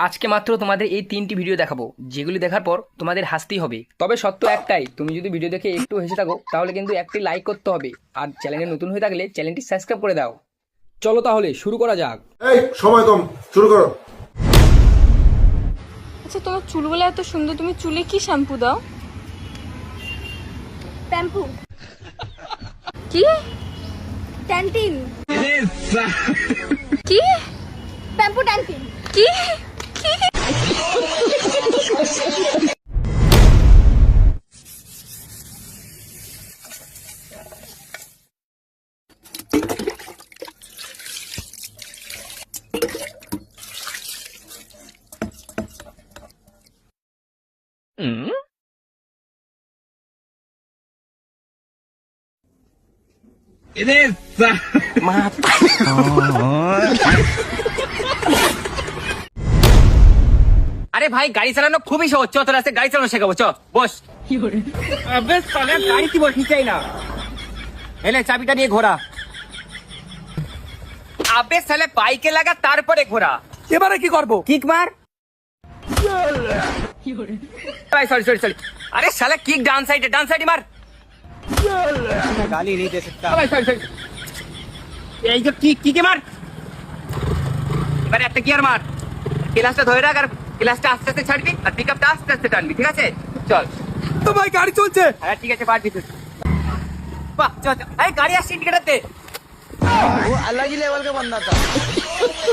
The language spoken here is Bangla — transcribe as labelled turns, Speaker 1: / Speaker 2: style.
Speaker 1: আজকে মাত্র তোমাদের এই 3টি ভিডিও দেখাবো, যেগুলি দেখার পর তোমাদের হাসতেই হবে। তবে সত্য একটাই, তুমি যদি ভিডিও দেখে একটু হেসে থাকো তাহলে কিন্তু একটি লাইক করতে হবে, আর চ্যানেলে নতুন হয়ে থাকলে চ্যানেলটি সাবস্ক্রাইব করে দাও। চলো তাহলে শুরু করা যাক।
Speaker 2: এই সময় কম, শুরু করো।
Speaker 3: আচ্ছা, তোমার চুলগুলো এত সুন্দর, তুমি চুলে কি শ্যাম্পু দাও?
Speaker 4: প্যাম্পু,
Speaker 3: কি
Speaker 4: ট্যান্টিন,
Speaker 3: কি
Speaker 4: প্যাম্পু ট্যান্টিন।
Speaker 3: কি কি
Speaker 5: আরে ভাই, গাড়ি চালানো খুবই সহজ। চ তোর আজকে গাড়ি চালানো শেখাবো। চ বস। আবে সালে, গাড়িতে বসি চাই না। এলে চাবিটা নিয়ে ঘোরা। আবে সালে, বাইকে লাগা তারপরে ঘোরা।
Speaker 1: এবারে কি করব?
Speaker 5: কিক মার। ভাই সরি সরি সরি। আরে শালা, কিক ডান সাইডে মার। গালি नहीं दे सकता। ভাই সরি সরি। এই যে কিকে মার। এবারে একটা গিয়ার মার। ক্লাসটা ধরে রাখ, আর ক্লাসটা আস্তে আস্তে ছাড়বি, আর পিকআপটা আস্তে আস্তে টানবি, ঠিক আছে? চল।
Speaker 1: তো ভাই গাড়ি চলছে।
Speaker 5: হ্যাঁ ঠিক আছে, পারবি তুই। বাহ, চল চল। এই গাড়ি আসছে, ইন্ডিকেটার দে।
Speaker 6: वो अलग ही लेवल का बंदा था।